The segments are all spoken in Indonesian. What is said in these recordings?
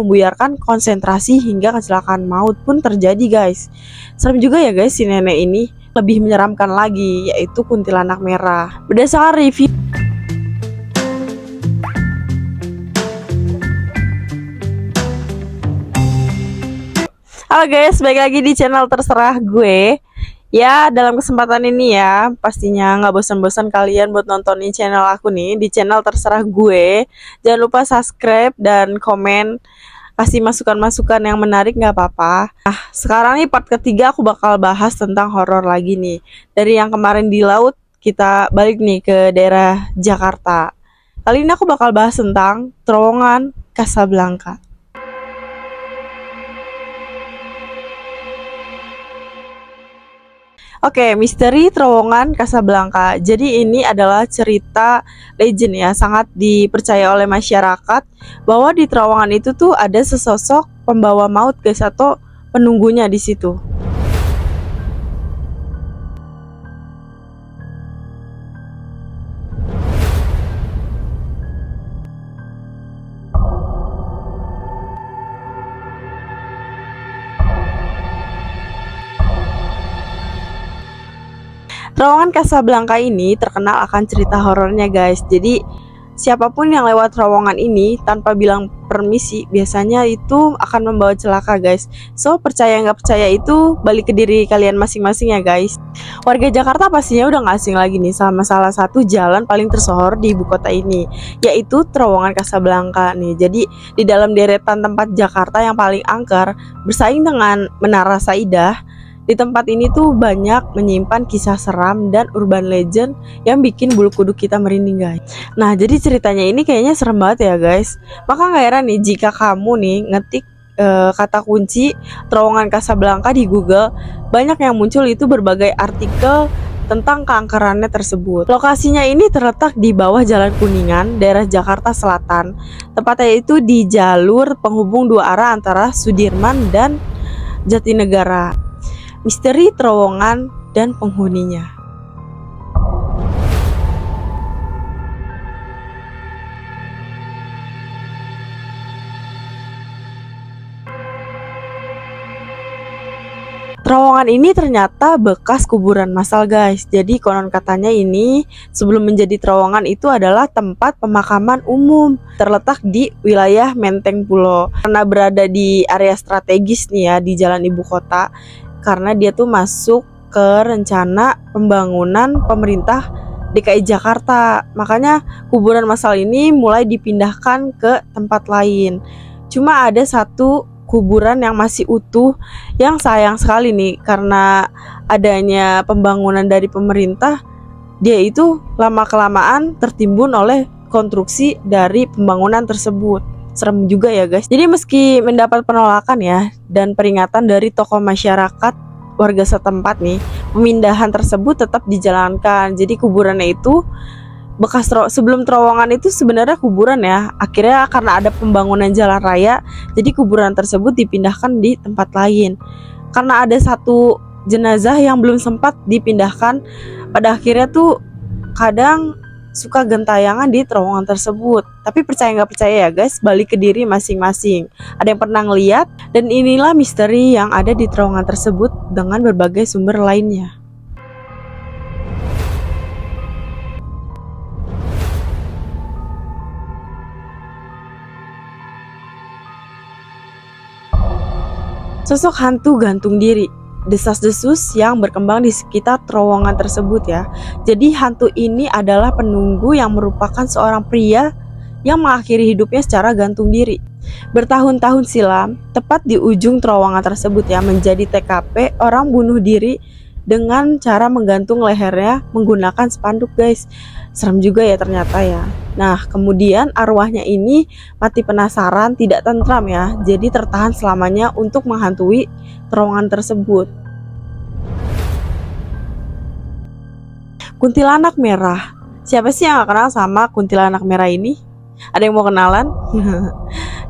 membuyarkan konsentrasi hingga kecelakaan maut pun terjadi guys. Serem juga ya guys si nenek ini. Lebih menyeramkan lagi yaitu kuntilanak merah. Berdasarkan review Halo guys, balik lagi di channel terserah gue. Ya, dalam kesempatan ini ya, pastinya nggak bosan-bosan kalian buat nontonin channel aku nih, di channel terserah gue. Jangan lupa subscribe dan komen, kasih masukan-masukan yang menarik nggak apa-apa. Nah, sekarang nih part ketiga aku bakal bahas tentang horor lagi nih. Dari yang kemarin di laut, kita balik nih ke daerah Jakarta. Kali ini aku bakal bahas tentang terowongan Casablanca. Oke, misteri terowongan Casablanca. Jadi ini adalah cerita legend ya, sangat dipercaya oleh masyarakat bahwa di terowongan itu tuh ada sesosok pembawa maut guys, atau penunggunya di situ. Terowongan Casablanca ini terkenal akan cerita horornya guys. Jadi siapapun yang lewat terowongan ini tanpa bilang permisi biasanya itu akan membawa celaka guys. So percaya nggak percaya itu balik ke diri kalian masing-masing ya guys. Warga Jakarta pastinya udah nggak asing lagi nih sama salah satu jalan paling tersohor di ibu kota ini, yaitu terowongan Casablanca nih. Jadi di dalam deretan tempat Jakarta yang paling angker bersaing dengan Menara Saidah, di tempat ini tuh banyak menyimpan kisah seram dan urban legend yang bikin bulu kuduk kita merinding guys. Nah, jadi ceritanya ini kayaknya serem banget ya guys. Maka gak heran nih jika kamu nih ngetik kata kunci terowongan Casablanca di Google, banyak yang muncul itu berbagai artikel tentang keangkerannya tersebut. Lokasinya ini terletak di bawah Jalan Kuningan, daerah Jakarta Selatan. Tepatnya itu di jalur penghubung dua arah antara Sudirman dan Jatinegara. Misteri terowongan dan penghuninya. Terowongan ini ternyata bekas kuburan massal guys. Jadi konon katanya ini sebelum menjadi terowongan itu adalah tempat pemakaman umum, terletak di wilayah Menteng Pulo. Karena berada di area strategis nih ya di jalan ibu kota, karena dia tuh masuk ke rencana pembangunan pemerintah DKI Jakarta. Makanya kuburan massal ini mulai dipindahkan ke tempat lain. Cuma ada satu kuburan yang masih utuh, yang sayang sekali nih karena adanya pembangunan dari pemerintah, dia itu lama-kelamaan tertimbun oleh konstruksi dari pembangunan tersebut. Serem juga ya guys. Jadi meski mendapat penolakan ya dan peringatan dari tokoh masyarakat warga setempat nih, pemindahan tersebut tetap dijalankan. Jadi kuburannya itu bekas sebelum terowongan itu sebenarnya kuburan ya. Akhirnya karena ada pembangunan jalan raya, jadi kuburan tersebut dipindahkan di tempat lain. Karena ada satu jenazah yang belum sempat dipindahkan, pada akhirnya tuh kadang suka gentayangan di terowongan tersebut. Tapi percaya nggak percaya ya guys, balik ke diri masing-masing. Ada yang pernah ngeliat, dan inilah misteri yang ada di terowongan tersebut dengan berbagai sumber lainnya. Sosok hantu gantung diri, desas-desus yang berkembang di sekitar terowongan tersebut ya. Jadi hantu ini adalah penunggu yang merupakan seorang pria yang mengakhiri hidupnya secara gantung diri. Bertahun-tahun silam, tepat di ujung terowongan tersebut ya, menjadi TKP orang bunuh diri dengan cara menggantung lehernya menggunakan spanduk guys. Serem juga ya ternyata ya. Nah, kemudian arwahnya ini mati penasaran, tidak tentram ya. Jadi tertahan selamanya untuk menghantui terowongan tersebut. Kuntilanak merah. Siapa sih yang gak kenal sama kuntilanak merah ini? Ada yang mau kenalan?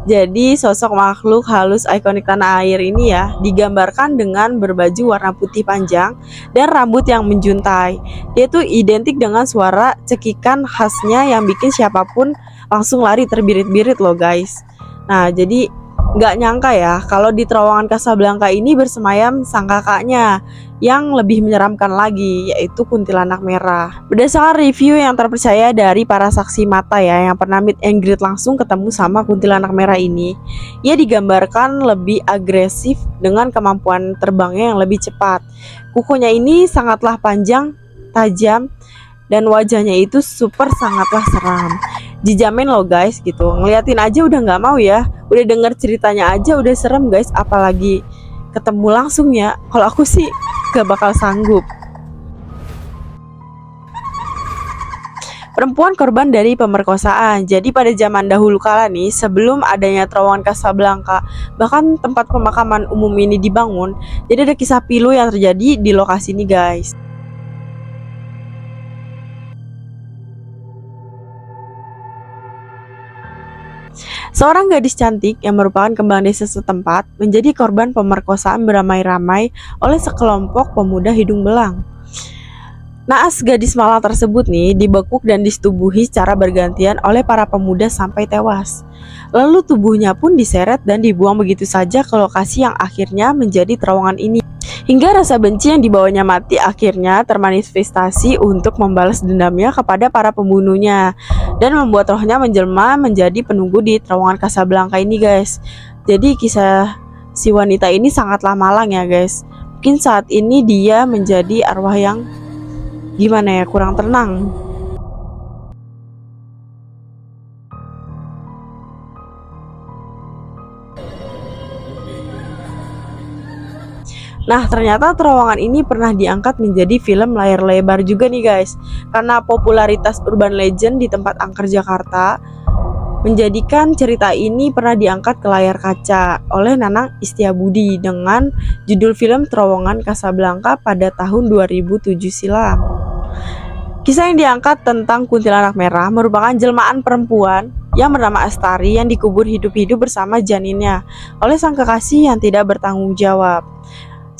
Jadi sosok makhluk halus ikonik tanah air ini ya digambarkan dengan berbaju warna putih panjang dan rambut yang menjuntai. Dia tuh identik dengan suara cekikan khasnya yang bikin siapapun langsung lari terbirit-birit loh guys. Nah, jadi Nggak nyangka ya, kalau di terowongan Casablanca ini bersemayam sang kakaknya yang lebih menyeramkan lagi, yaitu kuntilanak merah. Berdasarkan review yang terpercaya dari para saksi mata ya, yang pernah meet and greet langsung ketemu sama kuntilanak merah ini, ia digambarkan lebih agresif dengan kemampuan terbangnya yang lebih cepat. Kukunya ini sangatlah panjang, tajam, dan wajahnya itu super sangatlah seram. Dijamin loh guys gitu, ngeliatin aja udah nggak mau ya, udah denger ceritanya aja udah serem guys, apalagi ketemu langsung ya. Kalau aku sih gak bakal sanggup. Perempuan korban dari pemerkosaan. Jadi pada zaman dahulu kala nih, sebelum adanya terowongan Casablanca, bahkan tempat pemakaman umum ini dibangun, jadi ada kisah pilu yang terjadi di lokasi ini guys. Seorang gadis cantik yang merupakan kembang desa setempat menjadi korban pemerkosaan beramai-ramai oleh sekelompok pemuda hidung belang. Naas gadis malang tersebut nih dibekuk dan disetubuhi secara bergantian oleh para pemuda sampai tewas. Lalu tubuhnya pun diseret dan dibuang begitu saja ke lokasi yang akhirnya menjadi terowongan ini. Hingga rasa benci yang dibawanya mati akhirnya termanifestasi untuk membalas dendamnya kepada para pembunuhnya dan membuat rohnya menjelma menjadi penunggu di terowongan Casablanca ini guys. Jadi kisah si wanita ini sangatlah malang ya guys. Mungkin saat ini dia menjadi arwah yang gimana ya, kurang tenang. Nah, ternyata terowongan ini pernah diangkat menjadi film layar lebar juga nih guys. Karena popularitas urban legend di tempat angker Jakarta menjadikan cerita ini pernah diangkat ke layar kaca oleh Nanang Istiabudi dengan judul film Terowongan Casablanca pada tahun 2007 silam. Kisah yang diangkat tentang kuntilanak merah merupakan jelmaan perempuan yang bernama Astari yang dikubur hidup-hidup bersama janinnya oleh sang kekasih yang tidak bertanggung jawab.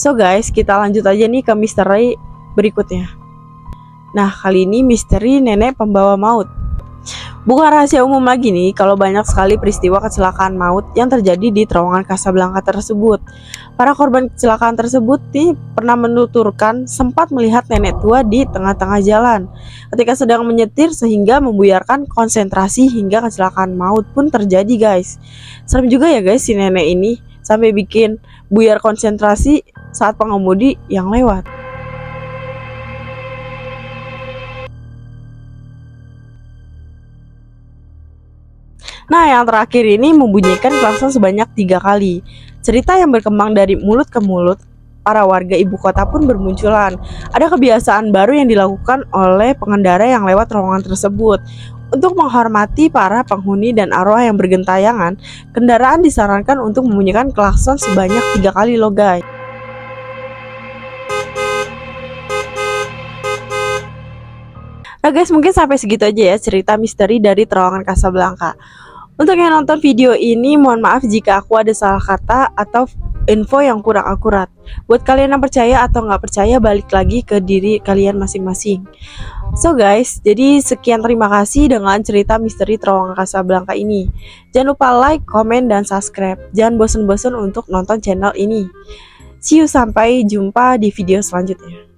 So guys, kita lanjut aja nih ke misteri berikutnya. Nah, kali ini misteri nenek pembawa maut. Bukan rahasia umum lagi nih kalau banyak sekali peristiwa kecelakaan maut yang terjadi di terowongan Casablanca tersebut. Para korban kecelakaan tersebut nih pernah menuturkan sempat melihat nenek tua di tengah-tengah jalan ketika sedang menyetir sehingga membuyarkan konsentrasi hingga kecelakaan maut pun terjadi guys. Serem juga ya guys si nenek ini sampai bikin buyar konsentrasi saat pengemudi yang lewat. Nah, yang terakhir ini membunyikan klakson sebanyak 3 kali. Cerita yang berkembang dari mulut ke mulut, para warga ibu kota pun bermunculan. Ada kebiasaan baru yang dilakukan oleh pengendara yang lewat terowongan tersebut. Untuk menghormati para penghuni dan arwah yang bergentayangan, kendaraan disarankan untuk membunyikan klakson sebanyak 3 kali loh guys. Nah guys, mungkin sampai segitu aja ya cerita misteri dari terowongan Casablanca. Untuk yang nonton video ini, mohon maaf jika aku ada salah kata atau info yang kurang akurat. Buat kalian yang percaya atau nggak percaya, balik lagi ke diri kalian masing-masing. So guys, jadi sekian, terima kasih dengan cerita misteri terowongan Casablanca ini. Jangan lupa like, komen, dan subscribe. Jangan bosan-bosan untuk nonton channel ini. See you, sampai jumpa di video selanjutnya.